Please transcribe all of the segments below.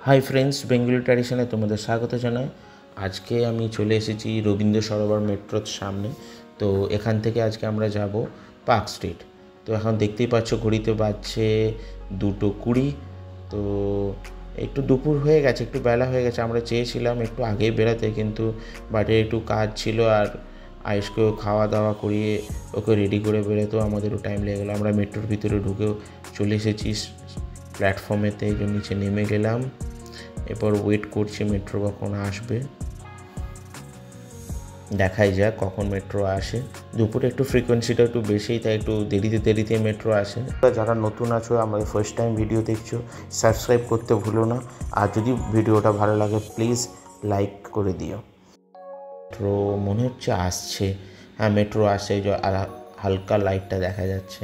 Hi friends, Bengali ট্র্যাডিশনে তোমাদের স্বাগত জানাই। আজকে আমি চলে এসেছি রবীন্দ্র সরোবর মেট্রোর সামনে। তো এখান থেকে আজকে আমরা যাব পার্ক স্ট্রিট। তো এখন দেখতেই পাচ্ছ ঘড়িতে বাজছে 2:20। তো একটু দুপুর হয়ে গেছে, একটু বেলা হয়ে গেছে। আমরা চেয়েছিলাম একটু আগেই বেরোতে, কিন্তু বাড়ির একটু কাজ ছিল আর আয়েশকেও খাওয়া দাওয়া করিয়ে ওকে রেডি করে বেরোতেও আমাদেরও টাইম লেগে গেলো। আমরা মেট্রোর ভিতরে ঢুকেও চলে এসেছি প্ল্যাটফর্মেতে, এই জন্য নিচে নেমে গেলাম। এরপর ওয়েট করছি মেট্রো কখন আসবে, দেখাই যাক কখন মেট্রো আসে। দুপুরে একটু ফ্রিকোয়েন্সিটা একটু বেশি, তাই একটু দেরিতে মেট্রো আসে। যারা নতুন আছো, আমাদের ফার্স্ট টাইম ভিডিও দেখছো, সাবস্ক্রাইব করতে ভুলো না। আর যদি ভিডিওটা ভালো লাগে প্লিজ লাইক করে দিও। মেট্রো মনে হচ্ছে আসছে। হ্যাঁ, মেট্রো আসছে, এই যে হালকা লাইটটা দেখা যাচ্ছে।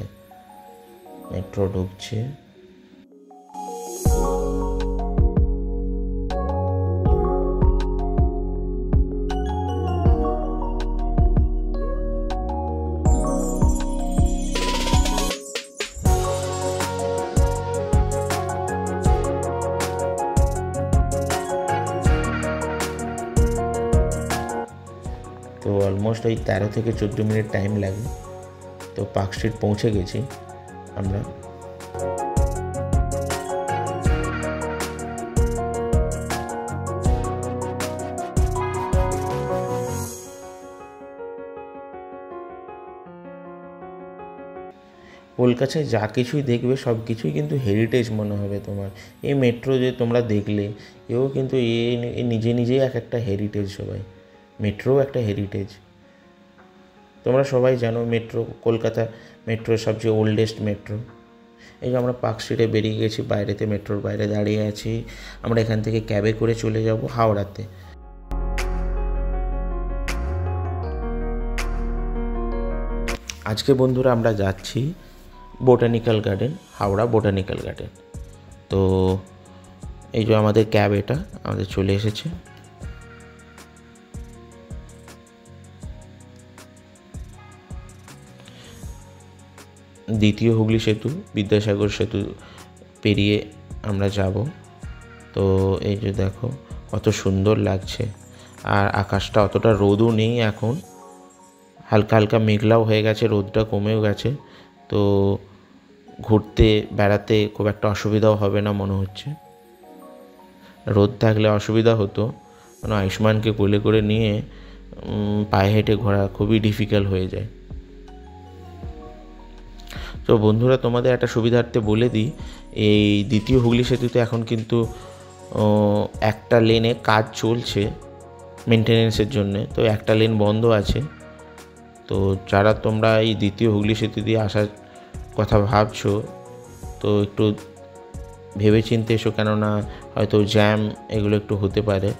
মেট্রো ঢুকছে। তো অলমোস্ট ওই 13 থেকে 14 মিনিট টাইম লাগে। তো পার্ক স্ট্রিট পৌঁছে গেছি আমরা। কলকাতায় যা কিছুই দেখবে সব কিছুই কিন্তু হেরিটেজ মনে হবে তোমার। এই মেট্রো যে তোমরা দেখলে, এও কিন্তু নিজেই একটা হেরিটেজ। সবাই মেট্রোও একটা হেরিটেজ। তোমরা সবাই জানো মেট্রো, কলকাতা মেট্রো সবচেয়ে ওল্ডেস্ট মেট্রো। এই যে আমরা পার্ক স্ট্রিটে বেরিয়ে গেছি, বাইরেতে মেট্রোর বাইরে দাঁড়িয়ে আছি। আমরা এখান থেকে ক্যাবে করে চলে যাব হাওড়াতে। আজকে বন্ধুরা আমরা যাচ্ছি botanical garden, Howrah botanical garden. তো এই যে আমাদের ক্যাব, এটা আমাদের চলে এসেছে। দ্বিতীয় হুগলি সেতু, বিদ্যাসাগর সেতু পেরিয়ে আমরা যাব। তো এই যে দেখো কত সুন্দর লাগছে। আর আকাশটা অতটা রোদও নেই এখন, হালকা হালকা মেঘলাও হয়ে গেছে, রোদটা কমেও গেছে। তো ঘুরতে বেড়াতে খুব একটা অসুবিধাও হবে না মনে হচ্ছে। রোদ থাকলে অসুবিধা হতো, কারণ আয়ুষ্মানকে কোলে করে নিয়ে পায়ে হেঁটে ঘোরা খুবই ডিফিকাল্ট হয়ে যায়। তো বন্ধুরা, তোমাদের একটা সুবিধার্থে বলে দিই, এই দ্বিতীয় হুগলি সেতুতে এখন কিন্তু একটা লেনে কাজ চলছে মেনটেনেন্সের জন্যে। তো একটা লেন বন্ধ আছে। তো যারা তোমরা এই দ্বিতীয় হুগলি সেতু দিয়ে আসার কথা ভাবছো, তো একটু ভেবেচিন্তে এসো, কেননা হয়তো জ্যাম এগুলো একটু হতে পারে।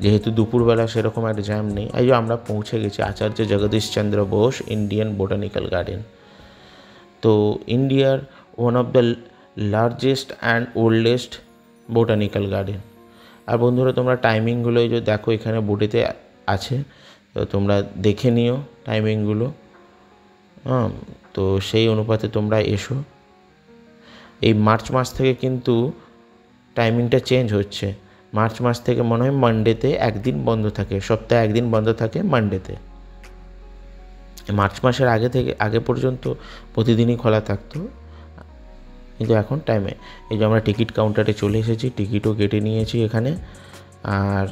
যেহেতু দুপুরবেলা সেরকম একটা জ্যাম নেই। এই যে আমরা পৌঁছে গেছি Acharya Jagadish Chandra Bose Indian botanical garden. তো ইন্ডিয়ার one of the largest and oldest botanical garden. আর বন্ধুরা, তোমরা টাইমিংগুলো এই যে দেখো এখানে বোর্ডেতে আছে, তো তোমরা দেখে নিও টাইমিংগুলো। তো সেই অনুপাতে তোমরা এসো। এই মার্চ মাস থেকে কিন্তু টাইমিংটা চেঞ্জ হচ্ছে। মার্চ মাস থেকে মনে হয় মানডেতে একদিন বন্ধ থাকে, সপ্তাহে একদিন বন্ধ থাকে মানডেতে। মার্চ মাসের আগে পর্যন্ত প্রতিদিনই খোলা থাকতো, কিন্তু এখন টাইমে। এই যে আমরা টিকিট কাউন্টারে চলে এসেছি, টিকিটও কেটে নিয়েছি এখানে। আর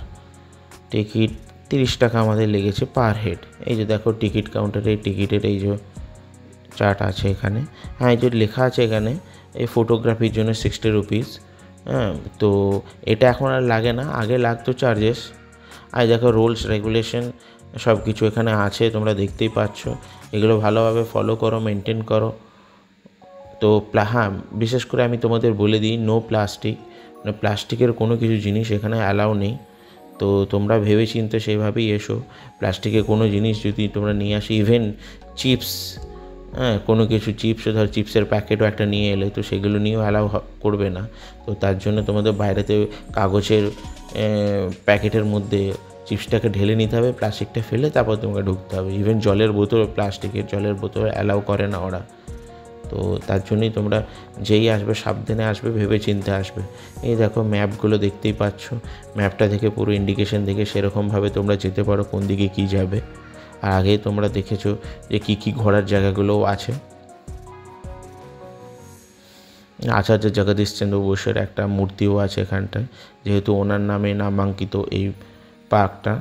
টিকিট 30 টাকা আমাদের লেগেছে পার হেড। এই যে দেখো টিকিট কাউন্টারে টিকিটের এই যে চার্ট আছে এখানে। হ্যাঁ, এই যে লেখা আছে এখানে, এই ফটোগ্রাফির জন্য 60 রুপিস। হ্যাঁ, তো এটা এখন আর লাগে না, আগে লাগতো চার্জেস। আর দেখো রুলস রেগুলেশন সব কিছু এখানে আছে, তোমরা দেখতেই পাচ্ছ। এগুলো ভালোভাবে ফলো করো, মেনটেন করো। তো হ্যাঁ, বিশেষ করে আমি তোমাদের বলে দিই, নো প্লাস্টিক, মানে প্লাস্টিকের কোনো কিছু জিনিস এখানে অ্যালাউ নেই। তো তোমরা ভেবে চিন্তে সেইভাবেই এসো। প্লাস্টিকের কোনো জিনিস যদি তোমরা নিয়ে আসো, ইভেন চিপস, হ্যাঁ কোনো কিছু চিপসও, ধর চিপসের প্যাকেটও একটা নিয়ে এলে, তো সেগুলো নিয়েও অ্যালাউ করবে না। তো তার জন্য তোমাদের বাইরেতে কাগজের প্যাকেটের মধ্যে চিপসটাকে ঢেলে নিতে হবে, প্লাস্টিকটা ফেলে তারপর তোমাকে ঢুকতে হবে। ইভেন জলের বোতল, প্লাস্টিকের জলের বোতল অ্যালাউ করে না ওরা। তো তার জন্যই তোমরা যেই আসবে সাবধানে আসবে, ভেবে চিন্তে আসবে। এই দেখো ম্যাপগুলো দেখতেই পাচ্ছ, ম্যাপটা দেখে পুরো ইন্ডিকেশন দেখে সেরকমভাবে তোমরা যেতে পারো কোন দিকে কী যাবে। আর আগেই তোমরা দেখেছো যে কী কী ঘোরার জায়গাগুলোও আছে। আচার্য জগদীশচন্দ্র বোসের একটা মূর্তিও আছে এখানটায়, যেহেতু ওনার নামে নামাঙ্কিত এই পার্কটা।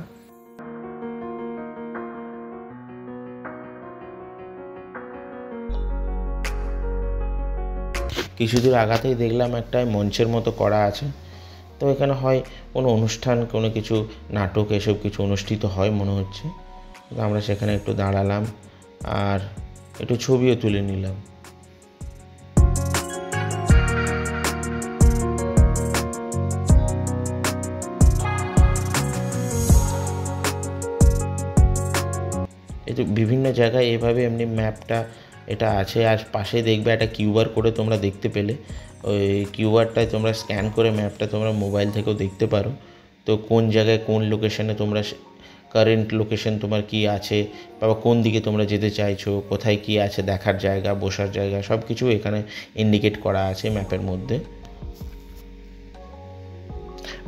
কিছু দূর আগাতেই দেখলাম একটা মঞ্চের মতো করা আছে, তো এখানে হয় কোনো অনুষ্ঠান, কোনো কিছু নাটক এসব কিছু অনুষ্ঠিত হয় মনে হচ্ছে। তো আমরা সেখানে একটু দাঁড়ালাম আর একটু ছবিও তুলে নিলাম। এই তো বিভিন্ন জায়গায় এভাবে এমনি ম্যাপটা এটা আছে, আর পাশে দেখবে একটা কিউআর করে তোমরা দেখতে পেলে, ওই কিউআরটায় তোমরা স্ক্যান করে ম্যাপটা তোমরা মোবাইল থেকেও দেখতে পারো। তো কোন জায়গায় কোন লোকেশনে তোমরা, কারেন্ট লোকেশন তোমার কি আছে, বা কোন দিকে তোমরা যেতে চাইছো, কোথায় কি আছে দেখার জায়গা, বসার জায়গা, সব কিছু এখানে ইন্ডিকেট করা আছে ম্যাপের মধ্যে।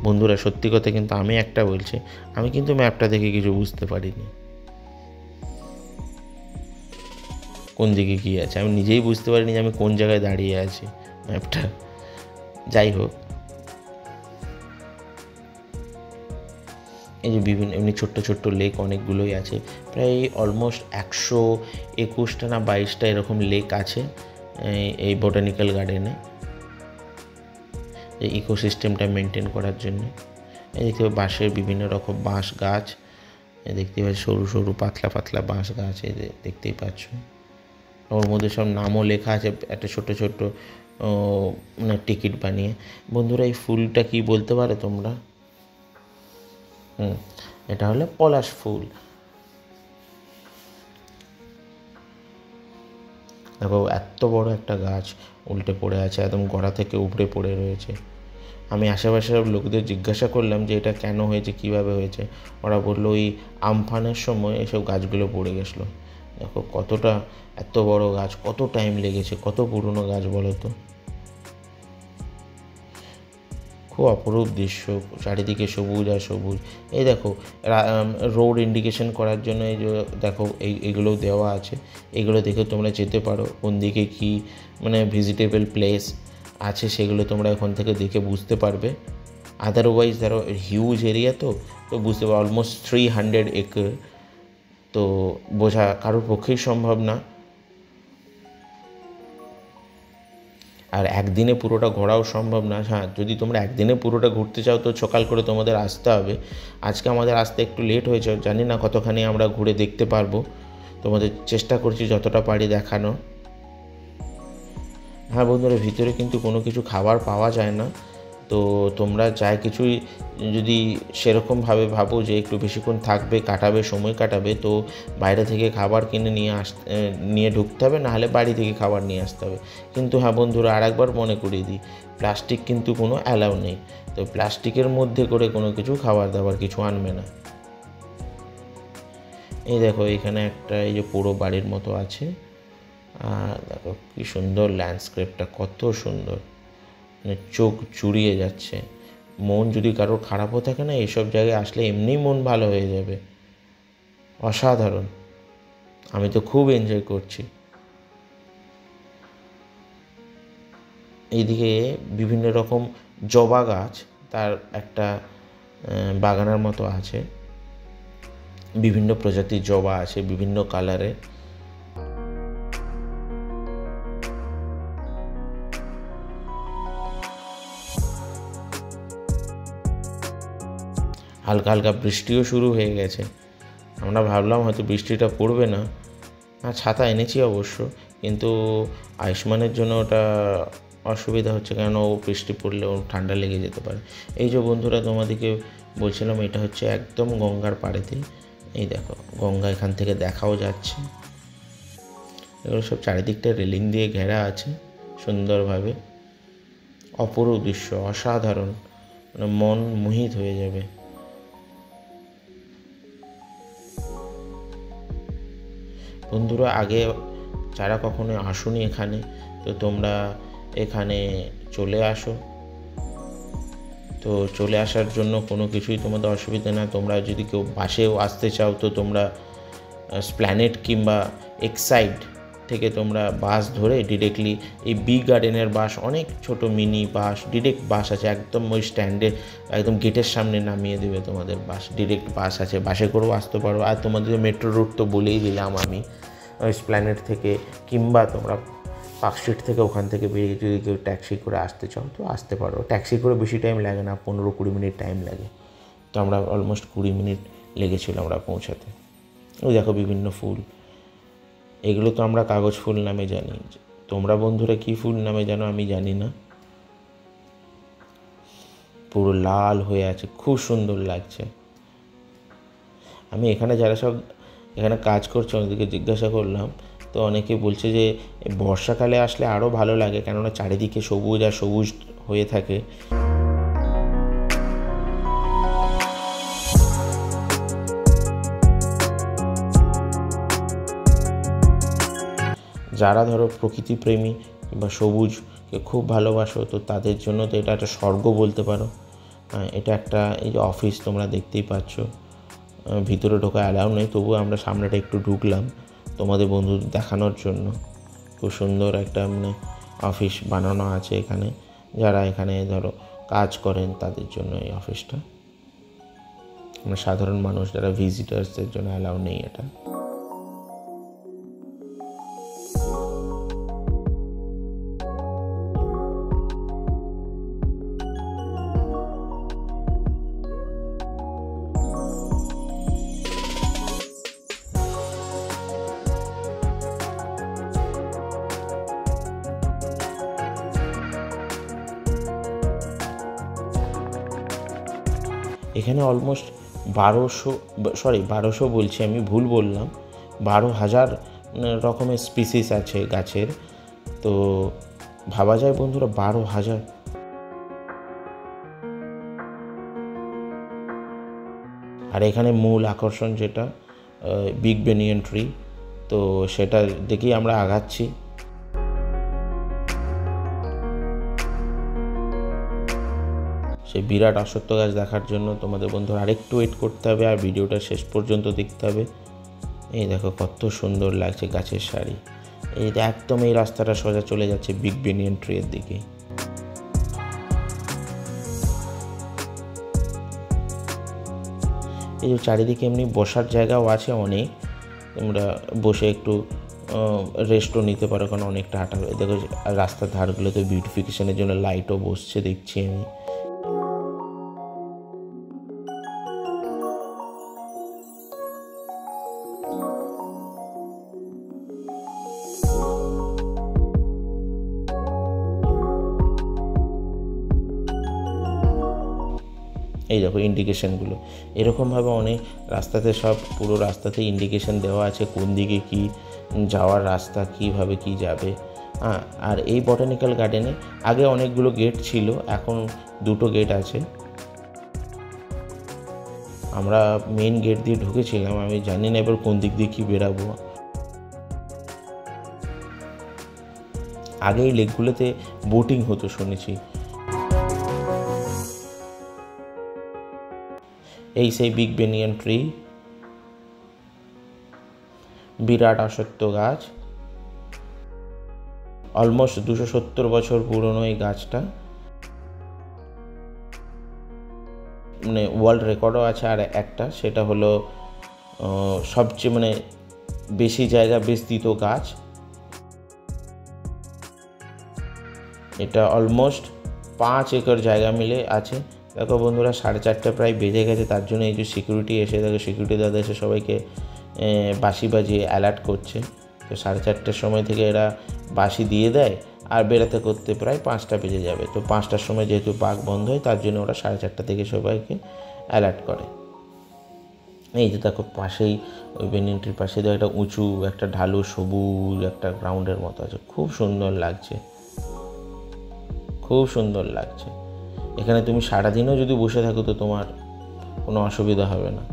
বন্ধুরা সত্যি কথা কিন্তু আমি একটা বলছি, আমি কিন্তু ম্যাপটা দেখে কিছু বুঝতে পারিনি কোন দিকে কী আছে। আমি নিজেই বুঝতে পারিনি যে আমি কোন জায়গায় দাঁড়িয়ে আছি ম্যাপটা। যাই হোক, এই যে বিভিন্ন এমনি ছোট্ট ছোট্ট লেক অনেকগুলোই আছে, প্রায় অলমোস্ট 121টা না 22টা এরকম লেক আছে এই বোটানিক্যাল গার্ডেনে, এই ইকোসিস্টেমটা মেনটেন করার জন্য। এই দেখতে পাচ্ছি বাঁশের বিভিন্ন রকম বাঁশ গাছ, দেখতে পাচ্ছি সরু সরু পাতলা পাতলা বাঁশ গাছ, এই দেখতেই পাচ্ছ। ওর মধ্যে সব নামও লেখা আছে একটা ছোট ছোট মানে টিকিট বানিয়ে। বন্ধুরা এই ফুলটা কি বলতে পারো তোমরা? এটা হলো পলাশ ফুল। দেখো এত বড় একটা গাছ উল্টে পড়ে আছে, একদম গোড়া থেকে উপড়ে পড়ে রয়েছে। আমি আশেপাশের লোকদের জিজ্ঞাসা করলাম যে এটা কেন হয়েছে, কিভাবে হয়েছে। ওরা বললো ওই আমফানের সময় এসব গাছগুলো পড়ে গেছিলো। দেখো কতটা, এত বড় গাছ, কত টাইম লেগেছে, কত পুরনো গাছ বলো তো। খুব অপরূপ দৃশ্য, চারিদিকে সবুজ আর সবুজ। এই দেখো রোড ইন্ডিকেশন করার জন্য এই যে দেখো এইগুলোও দেওয়া আছে, এগুলো দেখে তোমরা যেতে পারো কোন দিকে কী মানে ভিজিটেবল প্লেস আছে, সেগুলো তোমরা এখন থেকে দেখে বুঝতে পারবে। আদারওয়াইজ ধরো হিউজ এরিয়া তো বুঝতে পারো অলমোস্ট 300 একর, তো বোঝা কারোর পক্ষেই সম্ভব না। আর একদিনে পুরোটা ঘোরাও সম্ভব না। হ্যাঁ, যদি তোমরা একদিনে পুরোটা ঘুরতে চাও তো সকাল করে তোমাদের আসতে হবে। আজকে আমাদের আসতে একটু লেট হয়েছে, জানি না কতখানি আমরা ঘুরে দেখতে পারবো, তোমাদের চেষ্টা করছি যতটা পারি দেখানো। হ্যাঁ বন্ধুরা, ভিতরে কিন্তু কোনো কিছু খাবার পাওয়া যায় না, তো তোমরা যাই কিছুই যদি সেরকমভাবে ভাবো যে একটু বেশিক্ষণ থাকবে, কাটাবে, সময় কাটাবে, তো বাইরে থেকে খাবার কিনে নিয়ে ঢুকতে হবে, নাহলে বাড়ি থেকে খাবার নিয়ে আসতে হবে। কিন্তু হ্যাঁ বন্ধুরা, আরেকবার মনে করিয়ে দিই, প্লাস্টিক কিন্তু কোনো অ্যালাউ নেই, তো প্লাস্টিকের মধ্যে করে কোনো কিছু খাবার দাবার কিছু আনবে না। এই দেখো এখানে একটা এই যে পুরো বাড়ির মতো আছে, আর দেখো কী সুন্দর ল্যান্ডস্কেপটা, কত সুন্দর, মানে চোখ জুড়িয়ে যাচ্ছে। মন যদি কারোর খারাপও থাকে না, এইসব জায়গায় আসলে এমনিই মন ভালো হয়ে যাবে। অসাধারণ, আমি তো খুব এনজয় করছি। এইদিকে বিভিন্ন রকম জবা গাছ, তার একটা বাগানের মতো আছে, বিভিন্ন প্রজাতির জবা আছে বিভিন্ন কালারের। হালকা হালকা বৃষ্টিও শুরু হয়ে গেছে, আমরা ভাবলাম হয়তো বৃষ্টিটা পড়বে না। ছাতা এনেছি অবশ্য, কিন্তু আয়ুষ্মানের জন্য ওটা অসুবিধা হচ্ছে, কারণ ও বৃষ্টি পড়লে ও ঠান্ডা লেগে যেতে পারে। এই যে বন্ধুরা তোমাদেরকে বলছিলাম, এটা হচ্ছে একদম গঙ্গার পাড়েতে। এই দেখো গঙ্গা এখান থেকে দেখাও যাচ্ছে, এগুলো সব চারিদিকটা রেলিং দিয়ে ঘেরা আছে সুন্দরভাবে। অপরূপ দৃশ্য, অসাধারণ, মানে মন মোহিত হয়ে যাবে। বন্ধুরা আগে যারা কখনো আসোনি এখানে, তো তোমরা এখানে চলে আসো। তো চলে আসার জন্য কোনো কিছুই তোমাদের অসুবিধা না। তোমরা যদি কেউ বাসেও আসতে চাও তো তোমরা স্প্ল্যানেড কিংবা এক্সাইড থেকে তোমরা বাস ধরে ডিরেক্টলি এই বিগ গার্ডেনের বাস, অনেক ছোট মিনি বাস, ডিরেক্ট বাস আছে একদম ওই স্ট্যান্ডে, একদম গেটের সামনে নামিয়ে দেবে তোমাদের বাস। ডিরেক্ট বাস আছে, বাসে করেও আসতে পারো। আর তোমাদের মেট্রো রুট তো বলেই দিলাম আমি, ওই স্প্ল্যানেড থেকে, কিংবা তোমরা পার্ক স্ট্রিট থেকে ওখান থেকে বেরিয়ে যদি কেউ ট্যাক্সি করে আসতে চাও তো আসতে পারো। ট্যাক্সি করে বেশি টাইম লাগে না, 15-20 মিনিট টাইম লাগে। তো আমরা অলমোস্ট 20 মিনিট লেগেছিল আমরা পৌঁছাতে। ওই দেখো বিভিন্ন ফুল, এগুলো তো আমরা কাগজ ফুল নামে জানি, তোমরা বন্ধুরা কী ফুল নামে জানো আমি জানি না। পুরো লাল হয়ে আছে, খুব সুন্দর লাগছে। আমি এখানে যারা সব এখানে কাজ করছে ওদেরকে জিজ্ঞাসা করলাম, তো অনেকে বলছে যে বর্ষাকালে আসলে আরও ভালো লাগে, কেননা চারিদিকে সবুজ আর সবুজ হয়ে থাকে। যারা ধরো প্রকৃতিপ্রেমী বা সবুজকে খুব ভালোবাসো তো তাদের জন্য তো এটা একটা স্বর্গ বলতে পারো। এটা একটা, এই যে অফিস তোমরা দেখতেই পাচ্ছ, ভিতরে ঢোকা অ্যালাউ নেই, তবুও আমরা সামনেটা একটু ঢুকলাম তোমাদের বন্ধুদের দেখানোর জন্য। খুব সুন্দর একটা মানে অফিস বানানো আছে এখানে, যারা এখানে ধরো কাজ করেন তাদের জন্য এই অফিসটা। সাধারণ মানুষ যারা ভিজিটার্সদের জন্য অ্যালাউ নেই এটা। এখানে অলমোস্ট 1200 বলছি আমি, ভুল বললাম, 12,000 রকমের স্পিসিস আছে গাছের। তো ভাবা যায় বন্ধুরা 12,000। আর এখানে মূল আকর্ষণ যেটা বিগ বেনিয়ান ট্রি, তো সেটা দেখেই আমরা আগাচ্ছি। সেই বিরাট অশ্বত্থ গাছ দেখার জন্য তোমাদের বন্ধুরা আরেকটু ওয়েট করতে হবে, আর ভিডিওটা শেষ পর্যন্ত দেখতে হবে। এই দেখো কত সুন্দর লাগছে গাছের সারি। এই একদম এই রাস্তাটা সোজা চলে যাচ্ছে বিগ বেনিয়ান ট্রি এর দিকে। এই যে চারিদিকে এমনি বসার জায়গাও আছে অনেক, তোমরা বসে একটু রেস্টও নিতে পারো, কারণ অনেকটা হাঁটা। দেখো রাস্তার ধারগুলোতে বিউটিফিকেশনের জন্য লাইটও বসছে দেখছি আমি। এই দেখো ইন্ডিকেশানগুলো এরকমভাবে অনেক রাস্তাতে, সব পুরো রাস্তাতে ইন্ডিকেশান দেওয়া আছে কোন দিকে কি যাওয়ার রাস্তা, কিভাবে কি যাবে। আর এই বটানিক্যাল গার্ডেনে আগে অনেকগুলো গেট ছিল, এখন 2টো গেট আছে। আমরা মেন গেট দিয়ে ঢুকেছিলাম, আমি জানি না এবার কোন দিক দিয়ে কি বেরাবো। আগে এই লেকগুলোতে বোটিং হতো শুনেছি। এই সেই বিগ বেনিয়ান ট্রি, বিরাট অশ্বত্থ গাছ, অলমোস্ট 270 বছর পুরনো এই গাছটা, মানে ওয়ার্ল্ড রেকর্ডও আছে। আর একটা সেটা হলো সবচেয়ে মানে বেশি জায়গা বিস্তৃত গাছ। এটা অলমোস্ট 5 একর জায়গা মিলে আছে। দেখো বন্ধুরা 4:30 প্রায় বেজে গেছে, তার জন্য এই যে সিকিউরিটি এসে, দেখো সিকিউরিটি দাদা এসে সবাইকে বাঁশি বাজিয়ে অ্যালার্ট করছে। তো 4:30টার সময় থেকে এরা বাঁশি দিয়ে দেয়, আর বেরোতে করতে প্রায় 5টা বেজে যাবে। তো 5টার সময় যেহেতু পার্ক বন্ধ হয়, তার জন্য ওরা 4:30 থেকে সবাইকে অ্যালার্ট করে। এই যে দেখো পাশেই ওই বেনিয়ান ট্রির পাশে দেখো একটা উঁচু একটা ঢালু সবুজ একটা গ্রাউন্ডের মতো আছে, খুব সুন্দর লাগছে, খুব সুন্দর লাগছে। এখানে তুমি সারাদিনও যদি বসে থাকো তো তোমার কোনো অসুবিধা হবে না।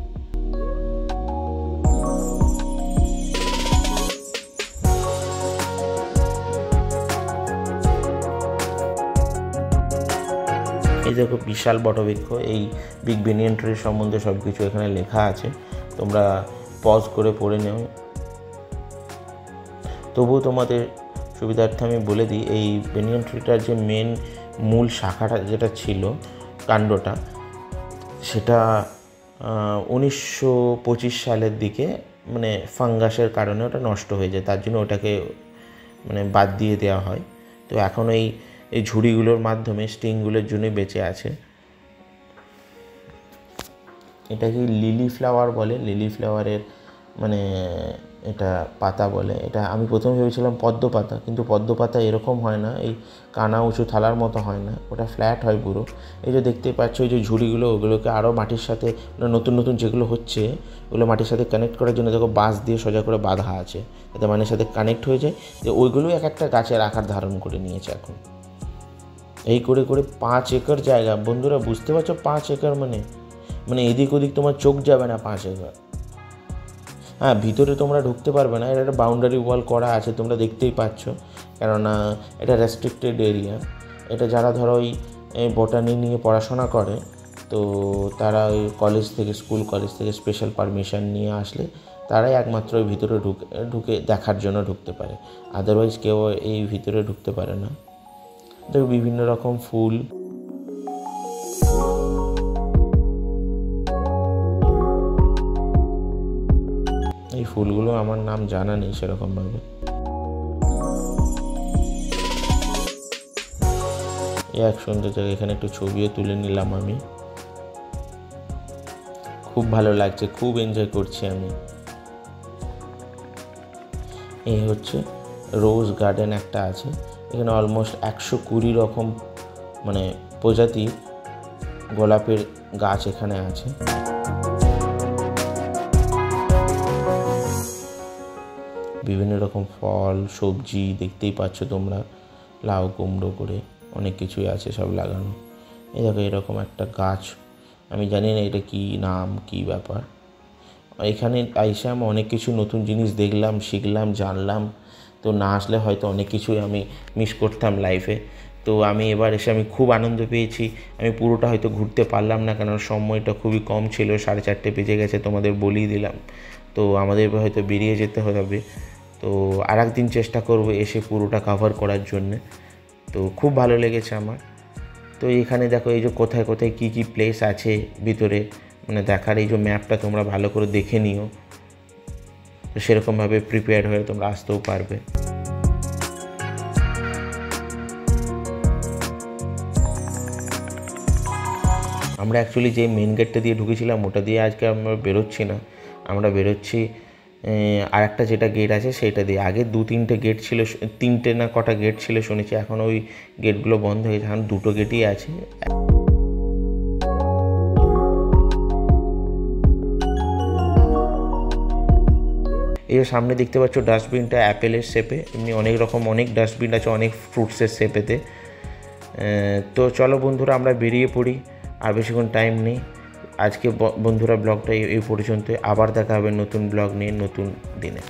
এই দেখো বিশাল বটবৃক্ষ, এই বিগ বেনিয়ান ট্রির সম্বন্ধে সব কিছু এখানে লেখা আছে, তোমরা পজ করে পড়ে নেও। তবুও তোমাদের সুবিধার্থে আমি বলে দিই, এই বেনিয়ান ট্রিটার যে মূল শাখাটা যেটা ছিল, কাণ্ডটা, সেটা 1925 সালের দিকে মানে ফাঙ্গাসের কারণে ওটা নষ্ট হয়ে যায়, তার জন্য ওটাকে মানে বাদ দিয়ে দেওয়া হয়। তো এখন এই ঝুড়িগুলোর মাধ্যমে স্টিংগুলোর জন্যই বেঁচে আছে। এটাকে লিলি ফ্লাওয়ার বলে, লিলি ফ্লাওয়ারের মানে এটা পাতা বলে। এটা আমি প্রথমে ভেবেছিলাম পদ্ম পাতা, কিন্তু পদ্ম পাতা এরকম হয় না, এই কানা উঁচু থালার মতো হয় না, ওটা ফ্ল্যাট হয় পুরো। এই যে দেখতে পাচ্ছ এই যে ঝুড়িগুলো, ওগুলোকে আরও মাটির সাথে নতুন নতুন যেগুলো হচ্ছে ওগুলো মাটির সাথে কানেক্ট করার জন্য দেখো বাঁশ দিয়ে সোজা করে বাঁধা আছে, যাতে মাটির সাথে কানেক্ট হয়ে যায়। যে ওইগুলোই এক একটা গাছের আকার ধারণ করে নিয়েছে এখন। এই করে করে 5 একর জায়গা, বন্ধুরা বুঝতে পারছো 5 একর মানে এদিক ওদিক তোমার চোখ যাবে না 5 একর। হ্যাঁ, ভিতরে তোমরা ঢুকতে পারবে না, এটা একটা বাউন্ডারি ওয়াল করা আছে, তোমরা দেখতেই পাচ্ছ, কেননা এটা রেস্ট্রিক্টেড এরিয়া। এটা যারা ধরো ওই বটানি নিয়ে পড়াশোনা করে, তো তারা ওই স্কুল কলেজ থেকে স্পেশাল পারমিশন নিয়ে আসলে তারাই একমাত্র ওই ভিতরে ঢুকে দেখার জন্য ঢুকতে পারে, আদারওয়াইজ কেউ এই ভিতরে ঢুকতে পারে না। দেখো বিভিন্ন রকম ফুল, এই ফুলগুলো আমার নাম জানা নেই সেরকমভাবে। এক সুন্দর জায়গা, এখানে একটু ছবিও তুলে নিলাম আমি, খুব ভালো লাগছে, খুব এনজয় করছি আমি। এই হচ্ছে রোজ গার্ডেন একটা আছে, এখানে অলমোস্ট 120 রকম মানে প্রজাতির গোলাপের গাছ এখানে আছে। বিভিন্ন রকম ফল সবজি দেখতেই পাচ্ছ তোমরা, লাউ কুমড়ো করে অনেক কিছুই আছে সব লাগানো। এই দেখো এরকম একটা গাছ, আমি জানি না এটা কি নাম, কি ব্যাপার। এখানে আইসে আমি অনেক কিছু নতুন জিনিস দেখলাম, শিখলাম, জানলাম। তো না আসলে হয়তো অনেক কিছুই আমি মিস করতাম লাইফে। তো আমি এবার এসে আমি খুব আনন্দ পেয়েছি। আমি পুরোটা হয়তো ঘুরতে পারলাম না, কারণ সময়টা খুবই কম ছিল, 4:30 বেজে গেছে, তোমাদের বলেই দিলাম। তো আমাদের হয়তো বেরিয়ে যেতে হবে। তো আর একদিন চেষ্টা করব এসে পুরোটা কভার করার জন্যে। তো খুব ভালো লেগেছে আমার। তো এখানে দেখো এই যে কোথায় কোথায় কী কী প্লেস আছে ভিতরে মানে দেখার, এই যে ম্যাপটা তোমরা ভালো করে দেখে নিও, তো সেরকমভাবে প্রিপেয়ার হয়ে তোমরা আসতেও পারবে। আমরা অ্যাকচুয়ালি যে মেন গেটটা দিয়ে ঢুকেছিলাম ওটা দিয়ে আজকে আমরা বেরোচ্ছি না, আমরা বেরোচ্ছি আর একটা যেটা গেট আছে সেইটা দিয়ে। আগে 2-3টে গেট ছিল, 3টে না কটা গেট ছিল শুনেছি, এখন ওই গেটগুলো বন্ধ হয়ে গেছে, এখন 2টো গেটই আছে। এই যে সামনে দেখতে পাচ্ছ ডাস্টবিনটা অ্যাপেলের শেপে, এমনি অনেক ডাস্টবিন আছে অনেক ফ্রুটসের শেপেতে। তো চলো বন্ধুরা আমরা বেরিয়ে পড়ি, আর বেশিক্ষণ টাইম নেই। আজকে বন্ধুরা ব্লগটা এই পর্যন্ত, আবার দেখা হবে নতুন ব্লগ নিয়ে নতুন দিনে।